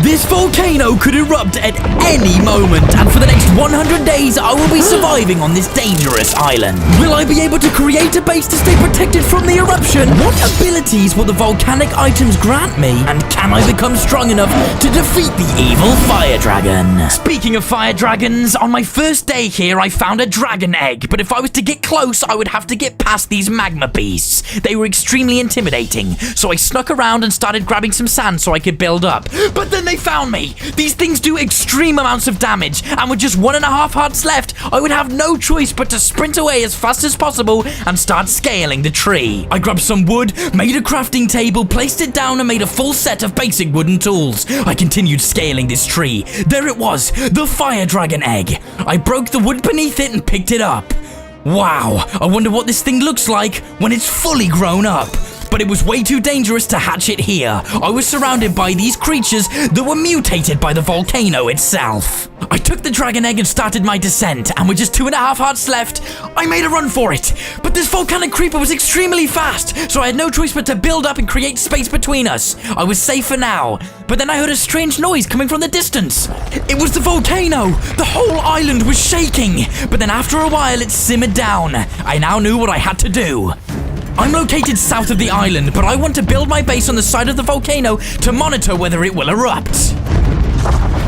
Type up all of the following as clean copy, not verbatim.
This volcano could erupt at any moment, and for the next 100 days, I will be surviving on this dangerous island. Will I be able to create a base to stay protected from the eruption? What abilities will the volcanic items grant me? And can I become strong enough to defeat the evil fire dragon? Speaking of fire dragons, on my first day here, I found a dragon egg, but if I was to get close, I would have to get past these magma beasts. They were extremely intimidating, so I snuck around and started grabbing some sand so I could build up. But then they found me. These things do extreme amounts of damage, and with just 1.5 hearts left, I would have no choice but to sprint away as fast as possible and start scaling the tree. I grabbed some wood, made a crafting table, placed it down, and made a full set of basic wooden tools. I continued scaling this tree. There it was, the fire dragon egg. I broke the wood beneath it and picked it up. Wow, I wonder what this thing looks like when it's fully grown up. But it was way too dangerous to hatch it here. I was surrounded by these creatures that were mutated by the volcano itself. I took the dragon egg and started my descent, and with just 2.5 hearts left, I made a run for it. But this volcanic creeper was extremely fast, so I had no choice but to build up and create space between us. I was safe for now, but then I heard a strange noise coming from the distance. It was the volcano. The whole island was shaking, but then after a while it simmered down. I now knew what I had to do. I'm located south of the island, but I want to build my base on the side of the volcano to monitor whether it will erupt.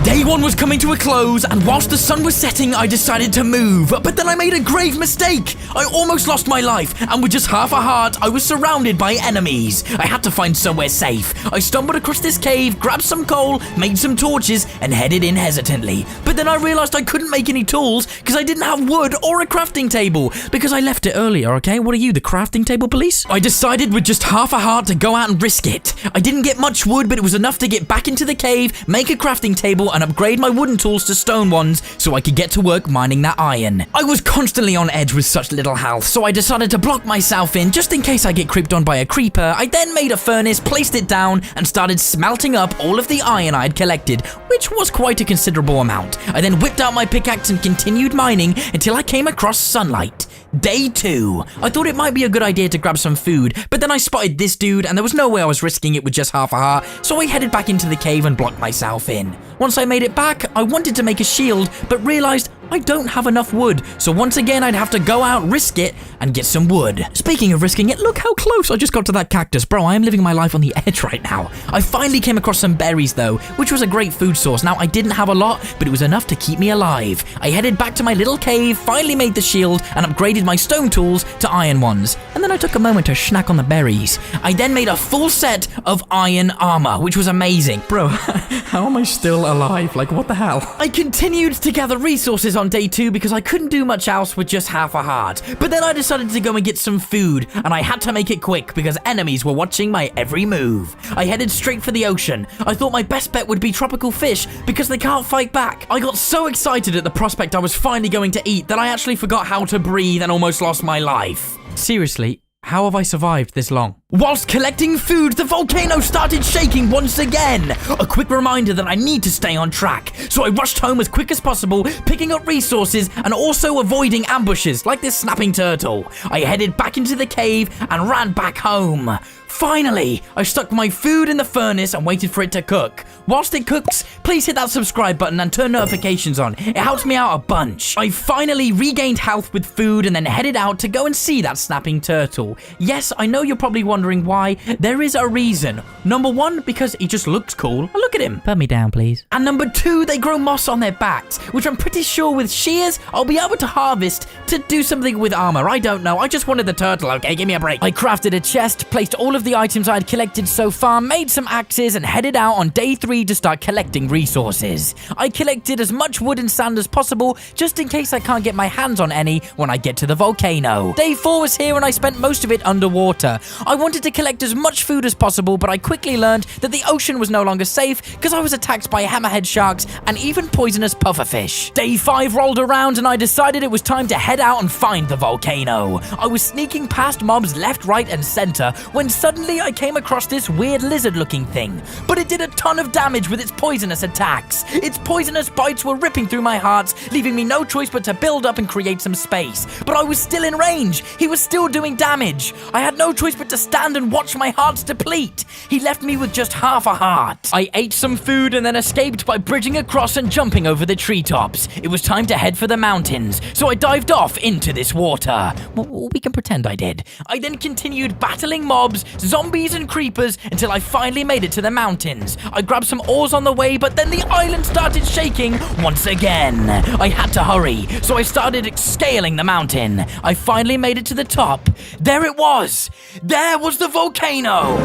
Day 1 was coming to a close, and whilst the sun was setting, I decided to move. But then I made a grave mistake. I almost lost my life, and with just half a heart, I was surrounded by enemies. I had to find somewhere safe. I stumbled across this cave, grabbed some coal, made some torches, and headed in hesitantly. But then I realized I couldn't make any tools because I didn't have wood or a crafting table because I left it earlier, okay? What are you, the crafting table police? I decided with just half a heart to go out and risk it. I didn't get much wood, but it was enough to get back into the cave, make a crafting table, and upgrade my wooden tools to stone ones so I could get to work mining that iron. I was constantly on edge with such little health, so I decided to block myself in just in case I get creeped on by a creeper. I then made a furnace, placed it down, and started smelting up all of the iron I had collected, which was quite a considerable amount. I then whipped out my pickaxe and continued mining until I came across sunlight. Day 2. I thought it might be a good idea to grab some food, but then I spotted this dude and there was no way I was risking it with just half a heart, so I headed back into the cave and blocked myself in. Once I made it back, I wanted to make a shield, but realized I don't have enough wood, so once again I'd have to go out, risk it, and get some wood. Speaking of risking it, look how close I just got to that cactus. Bro, I am living my life on the edge right now. I finally came across some berries though, which was a great food source. Now, I didn't have a lot, but it was enough to keep me alive. I headed back to my little cave, finally made the shield, and upgraded my stone tools to iron ones. And then I took a moment to snack on the berries. I then made a full set of iron armor, which was amazing. Bro, how am I still alive? Like, what the hell? I continued to gather resources on day 2 because I couldn't do much else with just half a heart. But then I decided to go and get some food, and I had to make it quick because enemies were watching my every move. I headed straight for the ocean. I thought my best bet would be tropical fish because they can't fight back. I got so excited at the prospect I was finally going to eat that I actually forgot how to breathe and almost lost my life. Seriously, how have I survived this long? Whilst collecting food, the volcano started shaking once again. A quick reminder that I need to stay on track. So I rushed home as quick as possible, picking up resources and also avoiding ambushes like this snapping turtle. I headed back into the cave and ran back home. Finally, I stuck my food in the furnace and waited for it to cook. Whilst it cooks, please hit that subscribe button and turn notifications on. It helps me out a bunch. I finally regained health with food and then headed out to go and see that snapping turtle. Yes, I know you're probably wondering why. There is a reason. Number 1, because he just looks cool. Look at him. Put me down, please. And number 2, they grow moss on their backs, which I'm pretty sure with shears, I'll be able to harvest to do something with armor. I don't know. I just wanted the turtle, okay? Give me a break. I crafted a chest, placed all of the items I had collected so far, made some axes, and headed out on day 3 to start collecting resources. I collected as much wood and sand as possible, just in case I can't get my hands on any when I get to the volcano. Day 4 was here and I spent most of it underwater. I wanted to collect as much food as possible, but I quickly learned that the ocean was no longer safe because I was attacked by hammerhead sharks and even poisonous pufferfish. Day 5 rolled around and I decided it was time to head out and find the volcano. I was sneaking past mobs left, right, and center when suddenly suddenly I came across this weird lizard-looking thing, but it did a ton of damage with its poisonous attacks. Its poisonous bites were ripping through my heart, leaving me no choice but to build up and create some space. But I was still in range. He was still doing damage. I had no choice but to stand and watch my hearts deplete. He left me with just half a heart. I ate some food and then escaped by bridging across and jumping over the treetops. It was time to head for the mountains, so I dived off into this water. Well, we can pretend I did. I then continued battling mobs, zombies and creepers until I finally made it to the mountains. I grabbed some oars on the way, but then the island started shaking once again. I had to hurry, so I started scaling the mountain. I finally made it to the top. There it was. There was the volcano.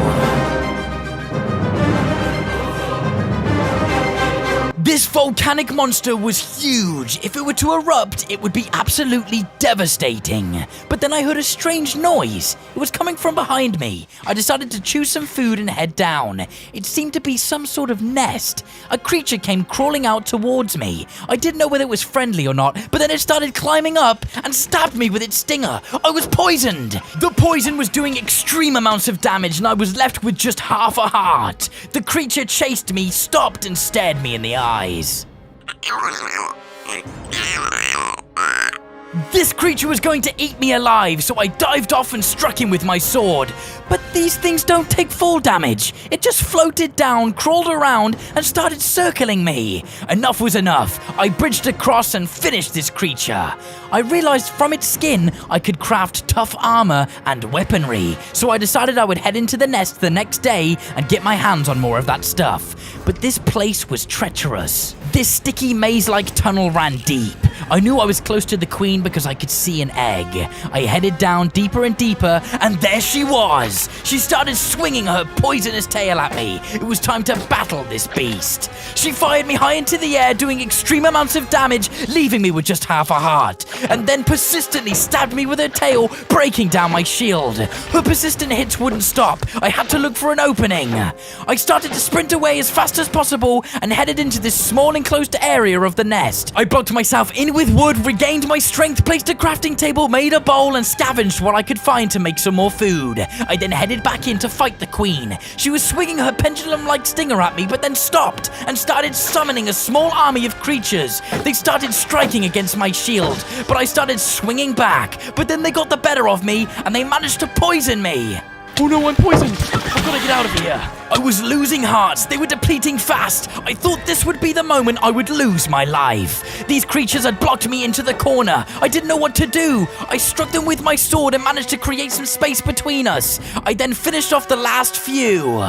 This volcanic monster was huge. If it were to erupt, it would be absolutely devastating. But then I heard a strange noise. It was coming from behind me. I decided to choose some food and head down. It seemed to be some sort of nest. A creature came crawling out towards me. I didn't know whether it was friendly or not, but then it started climbing up and stabbed me with its stinger. I was poisoned. The poison was doing extreme amounts of damage and I was left with just half a heart. The creature chased me, stopped and stared me in the eye. This creature was going to eat me alive, so I dived off and struck him with my sword. But these things don't take fall damage. It just floated down, crawled around, and started circling me. Enough was enough. I bridged across and finished this creature. I realized from its skin I could craft tough armor and weaponry, so I decided I would head into the nest the next day and get my hands on more of that stuff. But this place was treacherous. This sticky maze-like tunnel ran deep. I knew I was close to the queen because I could see an egg. I headed down deeper and deeper, and there she was. She started swinging her poisonous tail at me. It was time to battle this beast. She fired me high into the air, doing extreme amounts of damage, leaving me with just half a heart, and then persistently stabbed me with her tail, breaking down my shield. Her persistent hits wouldn't stop. I had to look for an opening. I started to sprint away as fast as possible and headed into this small enclosed area of the nest. I blocked myself in with wood, regained my strength, placed a crafting table, made a bowl, and scavenged what I could find to make some more food. I then headed back in to fight the queen. She was swinging her pendulum-like stinger at me, but then stopped and started summoning a small army of creatures. They started striking against my shield, but I started swinging back. But then they got the better of me, and they managed to poison me. Oh no, I'm poisoned! I've got to get out of here! I was losing hearts. They were depleting fast. I thought this would be the moment I would lose my life. These creatures had blocked me into the corner. I didn't know what to do. I struck them with my sword and managed to create some space between us. I then finished off the last few.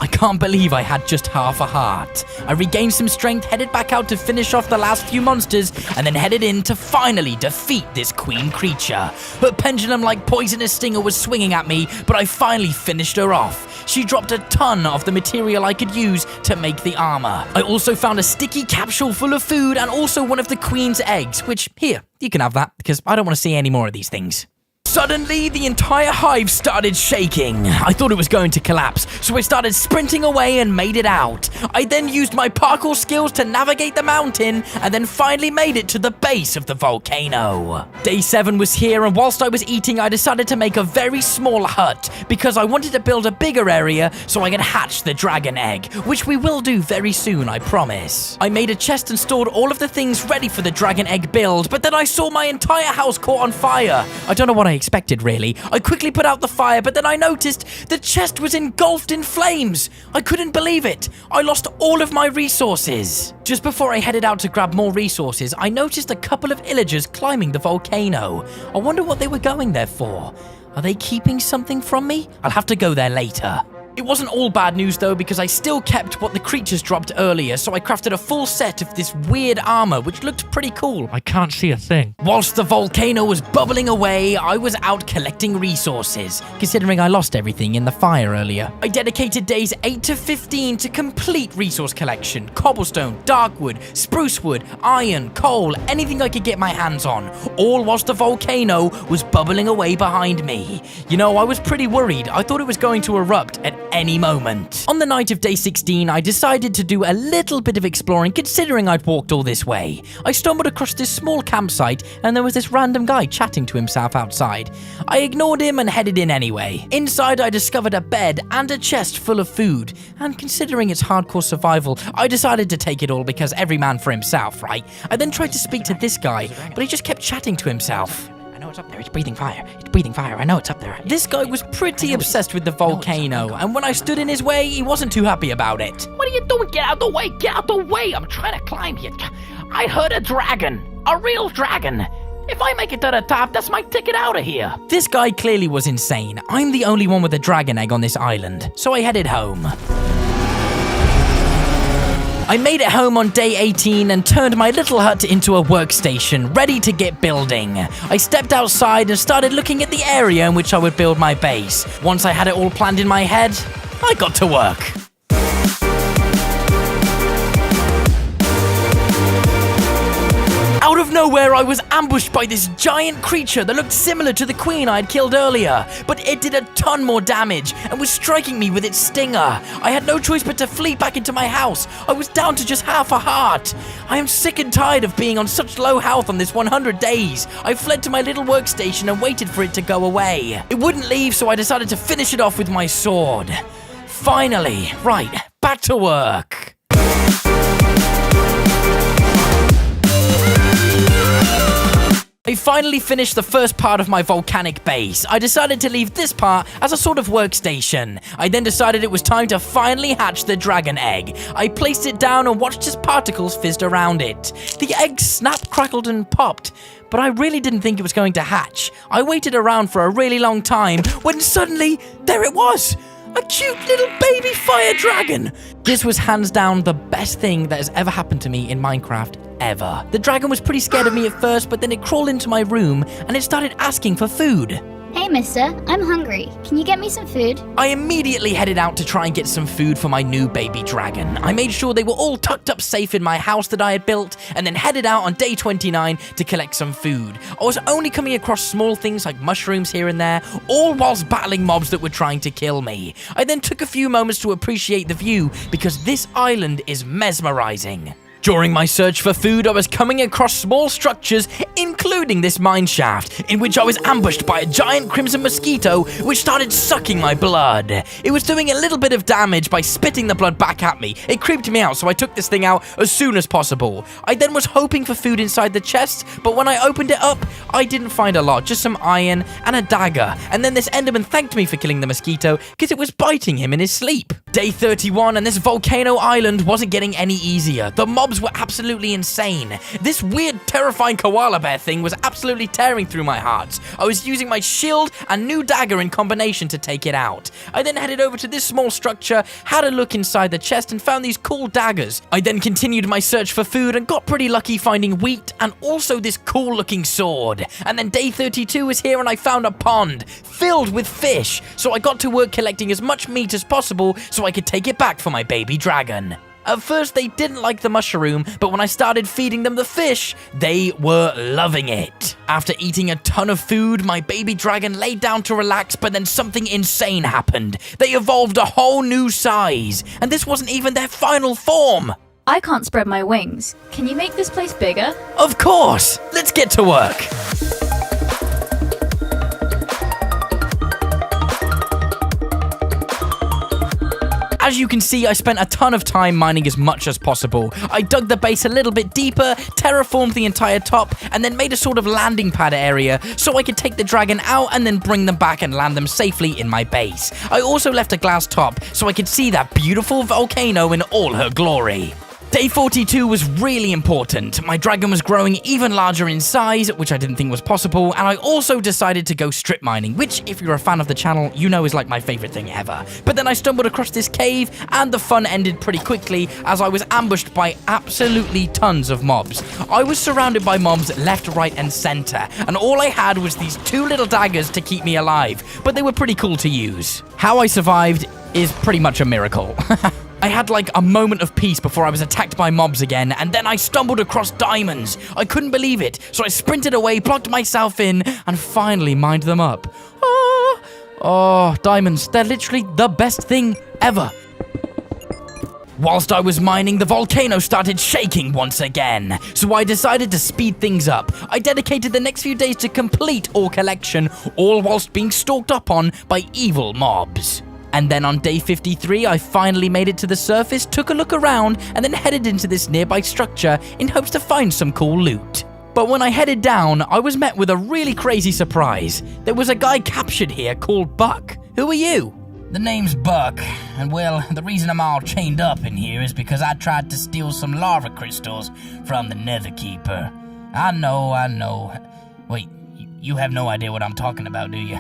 I can't believe I had just half a heart. I regained some strength, headed back out to finish off the last few monsters, and then headed in to finally defeat this queen creature. Her pendulum-like poisonous stinger was swinging at me, but I finally finished her off. She dropped a ton of the material I could use to make the armor. I also found a sticky capsule full of food and also one of the queen's eggs, which, here, you can have that, because I don't want to see any more of these things. Suddenly, the entire hive started shaking. I thought it was going to collapse, so I started sprinting away and made it out. I then used my parkour skills to navigate the mountain, and then finally made it to the base of the volcano. Day 7 was here, and whilst I was eating, I decided to make a very small hut, because I wanted to build a bigger area so I could hatch the dragon egg, which we will do very soon, I promise. I made a chest and stored all of the things ready for the dragon egg build, but then I saw my entire house caught on fire. I don't know what I expected, really. I quickly put out the fire, but then I noticed the chest was engulfed in flames. I couldn't believe it. I lost all of my resources. Just before I headed out to grab more resources, I noticed a couple of villagers climbing the volcano. I wonder what they were going there for. Are they keeping something from me? I'll have to go there later. It wasn't all bad news though, because I still kept what the creatures dropped earlier, so I crafted a full set of this weird armor, which looked pretty cool. I can't see a thing. Whilst the volcano was bubbling away, I was out collecting resources, considering I lost everything in the fire earlier. I dedicated days 8 to 15 to complete resource collection: cobblestone, darkwood, spruce wood, iron, coal, anything I could get my hands on, all whilst the volcano was bubbling away behind me. You know, I was pretty worried. I thought it was going to erupt at any moment. On the night of day 16, I decided to do a little bit of exploring considering I'd walked all this way. I stumbled across this small campsite and there was this random guy chatting to himself outside. I ignored him and headed in anyway. Inside, I discovered a bed and a chest full of food, and considering it's hardcore survival, I decided to take it all because every man for himself, right? I then tried to speak to this guy, but he just kept chatting to himself. I know it's up there. It's breathing fire. It's breathing fire. I know it's up there. This guy was pretty obsessed with the volcano, and when I stood in his way, he wasn't too happy about it. What are you doing? Get out the way. Get out the way. I'm trying to climb here. I heard a dragon. A real dragon. If I make it to the top, that's my ticket out of here. This guy clearly was insane. I'm the only one with a dragon egg on this island, so I headed home. I made it home on day 18 and turned my little hut into a workstation, ready to get building. I stepped outside and started looking at the area in which I would build my base. Once I had it all planned in my head, I got to work. Out of nowhere, I was ambushed by this giant creature that looked similar to the queen I had killed earlier, but it did a ton more damage and was striking me with its stinger. I had no choice but to flee back into my house. I was down to just half a heart. I am sick and tired of being on such low health on this 100 days. I fled to my little workstation and waited for it to go away. It wouldn't leave, so I decided to finish it off with my sword. Finally, right, back to work. I finally finished the first part of my volcanic base. I decided to leave this part as a sort of workstation. I then decided it was time to finally hatch the dragon egg. I placed it down and watched as particles fizzed around it. The egg snapped, crackled, and popped, but I really didn't think it was going to hatch. I waited around for a really long time when suddenly, there it was! A cute little baby fire dragon! This was hands down the best thing that has ever happened to me in Minecraft ever. The dragon was pretty scared of me at first, but then it crawled into my room and it started asking for food. Hey mister, I'm hungry. Can you get me some food? I immediately headed out to try and get some food for my new baby dragon. I made sure they were all tucked up safe in my house that I had built, and then headed out on day 29 to collect some food. I was only coming across small things like mushrooms here and there, all whilst battling mobs that were trying to kill me. I then took a few moments to appreciate the view, because this island is mesmerizing. During my search for food, I was coming across small structures, including this mine shaft, in which I was ambushed by a giant crimson mosquito, which started sucking my blood. It was doing a little bit of damage by spitting the blood back at me. It creeped me out, so I took this thing out as soon as possible. I then was hoping for food inside the chest, but when I opened it up, I didn't find a lot, just some iron and a dagger. And then this Enderman thanked me for killing the mosquito, because it was biting him in his sleep. Day 31, and this volcano island wasn't getting any easier. The mobs were absolutely insane. This weird, terrifying koala bear thing was absolutely tearing through my heart. I was using my shield and new dagger in combination to take it out. I then headed over to this small structure, had a look inside the chest, and found these cool daggers. I then continued my search for food and got pretty lucky finding wheat and also this cool looking sword. And then day 32 was here and I found a pond filled with fish. So I got to work collecting as much meat as possible so I could take it back for my baby dragon. At first, they didn't like the mushroom, but when I started feeding them the fish, they were loving it. After eating a ton of food, my baby dragon laid down to relax, but then something insane happened. They evolved a whole new size, and this wasn't even their final form. I can't spread my wings. Can you make this place bigger? Of course! Let's get to work. As you can see, I spent a ton of time mining as much as possible. I dug the base a little bit deeper, terraformed the entire top, and then made a sort of landing pad area so I could take the dragon out and then bring them back and land them safely in my base. I also left a glass top so I could see that beautiful volcano in all her glory. Day 42 was really important. My dragon was growing even larger in size, which I didn't think was possible, and I also decided to go strip mining, which, if you're a fan of the channel, you know is like my favorite thing ever. But then I stumbled across this cave, and the fun ended pretty quickly as I was ambushed by absolutely tons of mobs. I was surrounded by mobs left, right, and center, and all I had was these two little daggers to keep me alive, but they were pretty cool to use. How I survived is pretty much a miracle. I had like a moment of peace before I was attacked by mobs again, and then I stumbled across diamonds. I couldn't believe it, so I sprinted away, blocked myself in, and finally mined them up. Oh, diamonds, they're literally the best thing ever. Whilst I was mining, the volcano started shaking once again, so I decided to speed things up. I dedicated the next few days to complete ore collection, all whilst being stalked up on by evil mobs. And then on day 53, I finally made it to the surface, took a look around, and then headed into this nearby structure in hopes to find some cool loot. But when I headed down, I was met with a really crazy surprise. There was a guy captured here called Buck. Who are you? The name's Buck, and well, the reason I'm all chained up in here is because I tried to steal some lava crystals from the Nether Keeper. I know. Wait, you have no idea what I'm talking about, do you?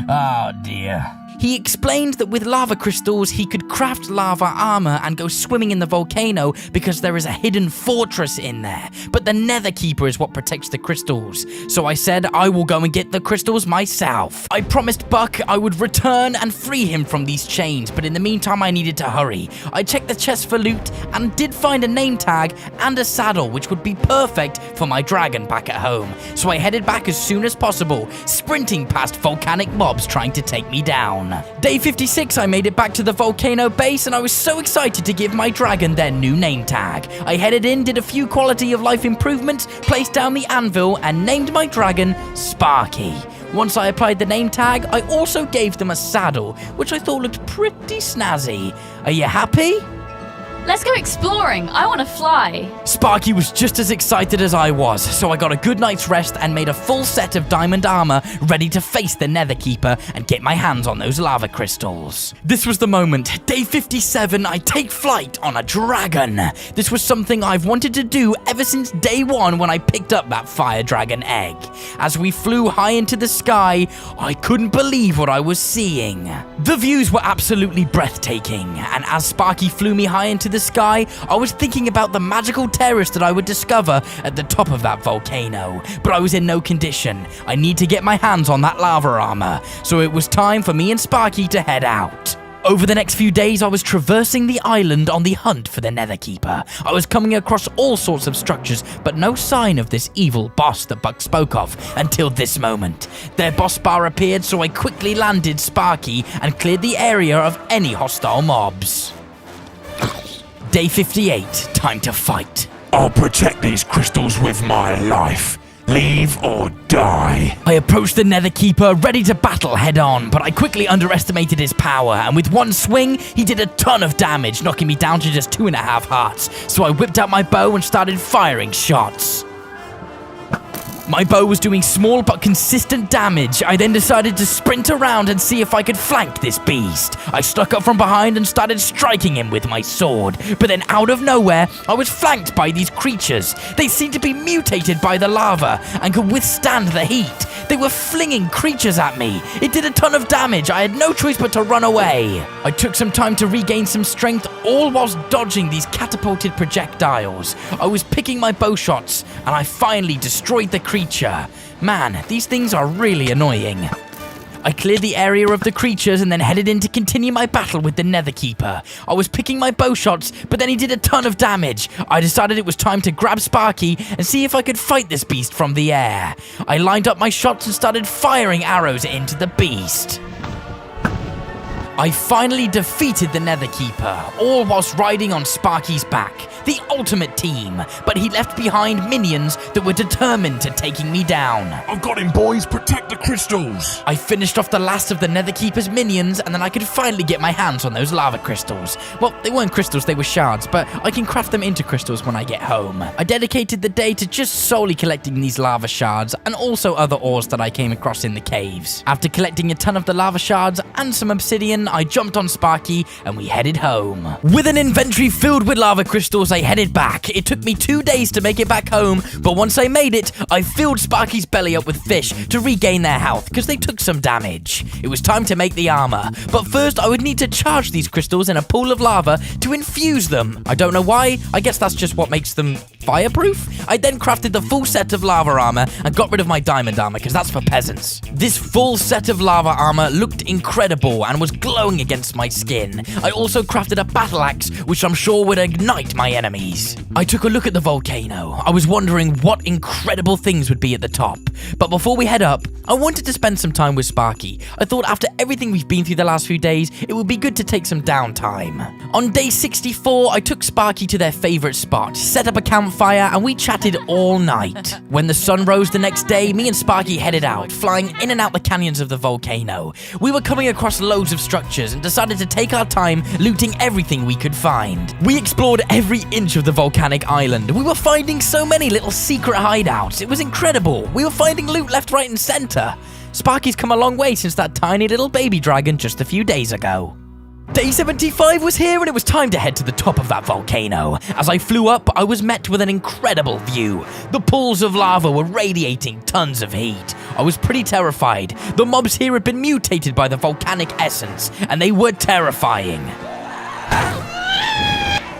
Oh dear. He explained that with lava crystals, he could craft lava armor and go swimming in the volcano because there is a hidden fortress in there. But the Nether Keeper is what protects the crystals. So I said I will go and get the crystals myself. I promised Buck I would return and free him from these chains, but in the meantime I needed to hurry. I checked the chest for loot and did find a name tag and a saddle, which would be perfect for my dragon back at home. So I headed back as soon as possible, sprinting past volcanic mobs trying to take me down. Day 56, I made it back to the volcano base, and I was so excited to give my dragon their new name tag. I headed in, did a few quality of life improvements, placed down the anvil, and named my dragon Sparky. Once I applied the name tag, I also gave them a saddle, which I thought looked pretty snazzy. Are you happy? Let's go exploring. I want to fly. Sparky was just as excited as I was, so I got a good night's rest and made a full set of diamond armor ready to face the Nether Keeper and get my hands on those lava crystals. This was the moment. Day 57, I take flight on a dragon. This was something I've wanted to do ever since day one when I picked up that fire dragon egg. As we flew high into the sky, I couldn't believe what I was seeing. The views were absolutely breathtaking, and as Sparky flew me high into the sky, I was thinking about the magical terrace that I would discover at the top of that volcano. But I was in no condition. I need to get my hands on that lava armor. So it was time for me and Sparky to head out. Over the next few days, I was traversing the island on the hunt for the Nether Keeper. I was coming across all sorts of structures, but no sign of this evil boss that Buck spoke of until this moment. Their boss bar appeared, so I quickly landed Sparky and cleared the area of any hostile mobs. Day 58, time to fight. I'll protect these crystals with my life. Leave or die. I approached the Nether Keeper, ready to battle head on, but I quickly underestimated his power, and with one swing, he did a ton of damage, knocking me down to just 2.5 hearts. So I whipped out my bow and started firing shots. My bow was doing small but consistent damage. I then decided to sprint around and see if I could flank this beast. I stuck up from behind and started striking him with my sword. But then out of nowhere, I was flanked by these creatures. They seemed to be mutated by the lava and could withstand the heat. They were flinging creatures at me. It did a ton of damage. I had no choice but to run away. I took some time to regain some strength, all whilst dodging these catapulted projectiles. I was picking my bow shots, and I finally destroyed the creature. Man, these things are really annoying. I cleared the area of the creatures and then headed in to continue my battle with the Nether Keeper. I was picking my bow shots, but then he did a ton of damage. I decided it was time to grab Sparky and see if I could fight this beast from the air. I lined up my shots and started firing arrows into the beast. I finally defeated the Nether Keeper, all whilst riding on Sparky's back. The ultimate team, but he left behind minions that were determined to taking me down. I've got him, boys. Protect the crystals. I finished off the last of the Nether Keeper's minions, and then I could finally get my hands on those lava crystals. Well, they weren't crystals, they were shards, but I can craft them into crystals when I get home. I dedicated the day to just solely collecting these lava shards, and also other ores that I came across in the caves. After collecting a ton of the lava shards and some obsidian, I jumped on Sparky, and we headed home. With an inventory filled with lava crystals, I headed back. It took me 2 days to make it back home, but once I made it, I filled Sparky's belly up with fish to regain their health because they took some damage. It was time to make the armor, but first I would need to charge these crystals in a pool of lava to infuse them. I don't know why, I guess that's just what makes them fireproof? I then crafted the full set of lava armor and got rid of my diamond armor because that's for peasants. This full set of lava armor looked incredible and was glowing glowing against my skin. I also crafted a battle axe, which I'm sure would ignite my enemies. I took a look at the volcano. I was wondering what incredible things would be at the top. But before we head up, I wanted to spend some time with Sparky. I thought after everything we've been through the last few days, it would be good to take some downtime. On day 64, I took Sparky to their favorite spot, set up a campfire, and we chatted all night. When the sun rose the next day, me and Sparky headed out, flying in and out the canyons of the volcano. We were coming across loads of structures and decided to take our time looting everything we could find. We explored every inch of the volcanic island. We were finding so many little secret hideouts. It was incredible. We were finding loot left, right, and center. Sparky's come a long way since that tiny little baby dragon just a few days ago. Day 75 was here and it was time to head to the top of that volcano. As I flew up, I was met with an incredible view. The pools of lava were radiating tons of heat. I was pretty terrified. The mobs here had been mutated by the volcanic essence, and they were terrifying.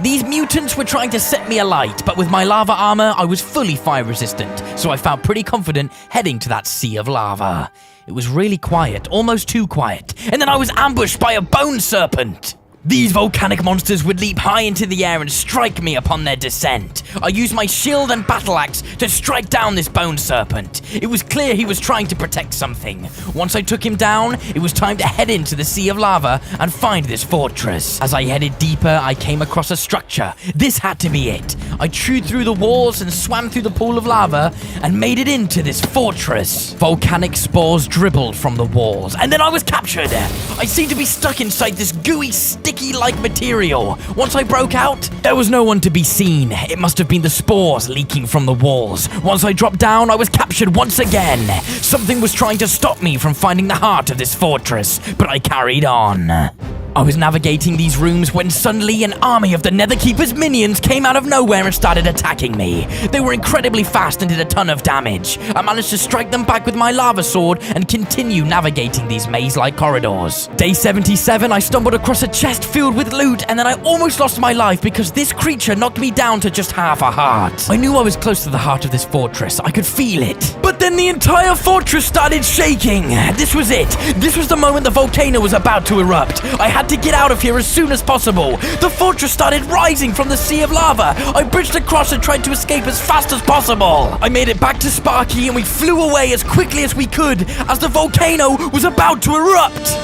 These mutants were trying to set me alight, but with my lava armor, I was fully fire resistant, so I felt pretty confident heading to that sea of lava. It was really quiet, almost too quiet, and then I was ambushed by a bone serpent. These volcanic monsters would leap high into the air and strike me upon their descent. I used my shield and battle axe to strike down this bone serpent. It was clear he was trying to protect something. Once I took him down, it was time to head into the sea of lava and find this fortress. As I headed deeper, I came across a structure. This had to be it. I chewed through the walls and swam through the pool of lava and made it into this fortress. Volcanic spores dribbled from the walls, and then I was captured. I seemed to be stuck inside this gooey, sticky-like material. Once I broke out, there was no one to be seen. It must have been the spores leaking from the walls. Once I dropped down, I was captured once again. Something was trying to stop me from finding the heart of this fortress, but I carried on. I was navigating these rooms when suddenly an army of the Netherkeeper's minions came out of nowhere and started attacking me. They were incredibly fast and did a ton of damage. I managed to strike them back with my lava sword and continue navigating these maze-like corridors. Day 77, I stumbled across a chest filled with loot, and then I almost lost my life because this creature knocked me down to just half a heart. I knew I was close to the heart of this fortress. I could feel it. But then the entire fortress started shaking. This was it. This was the moment the volcano was about to erupt. I had to get out of here as soon as possible. The fortress started rising from the sea of lava. I bridged across and tried to escape as fast as possible. I made it back to Sparky and we flew away as quickly as we could as the volcano was about to erupt.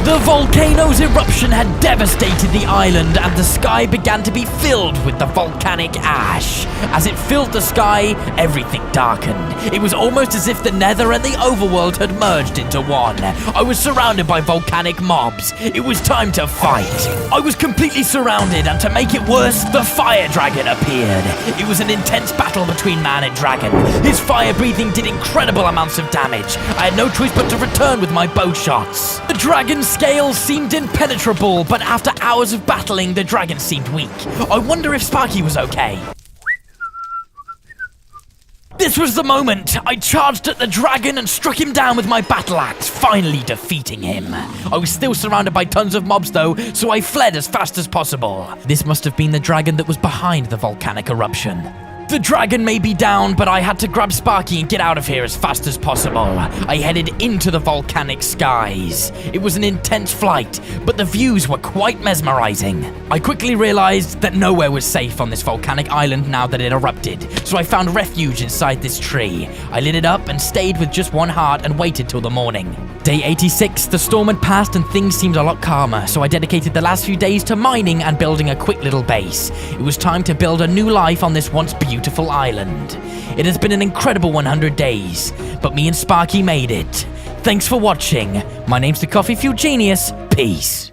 The volcano's eruption had devastated the island and the sky began to be filled with the volcanic ash. As it filled the sky, everything darkened. It was almost as if the Nether and the Overworld had merged into one. I was surrounded by volcanic mobs. It was time to fight. I was completely surrounded, and to make it worse, the fire dragon appeared. It was an intense battle between man and dragon. His fire breathing did incredible amounts of damage. I had no choice but to return with my bow shots. The dragon's scales seemed impenetrable, but after hours of battling, the dragon seemed weak. I wonder if Sparky was okay. This was the moment! I charged at the dragon and struck him down with my battle axe, finally defeating him. I was still surrounded by tons of mobs though, so I fled as fast as possible. This must have been the dragon that was behind the volcanic eruption. The dragon may be down, but I had to grab Sparky and get out of here as fast as possible. I headed into the volcanic skies. It was an intense flight, but the views were quite mesmerizing. I quickly realized that nowhere was safe on this volcanic island now that it erupted, so I found refuge inside this tree. I lit it up and stayed with just one heart and waited till the morning. Day 86, the storm had passed and things seemed a lot calmer, so I dedicated the last few days to mining and building a quick little base. It was time to build a new life on this once beautiful island. It has been an incredible 100 days, but me and Sparky made it. Thanks for watching. My name's the Coffee Fuel Genius. Peace.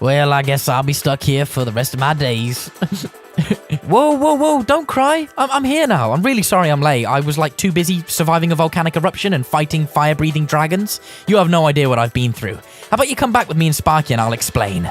Well, I guess I'll be stuck here for the rest of my days. Whoa, don't cry. I'm here now. I'm really sorry I'm late. I was like too busy surviving a volcanic eruption and fighting fire-breathing dragons. You have no idea what I've been through. How about you come back with me and Sparky and I'll explain.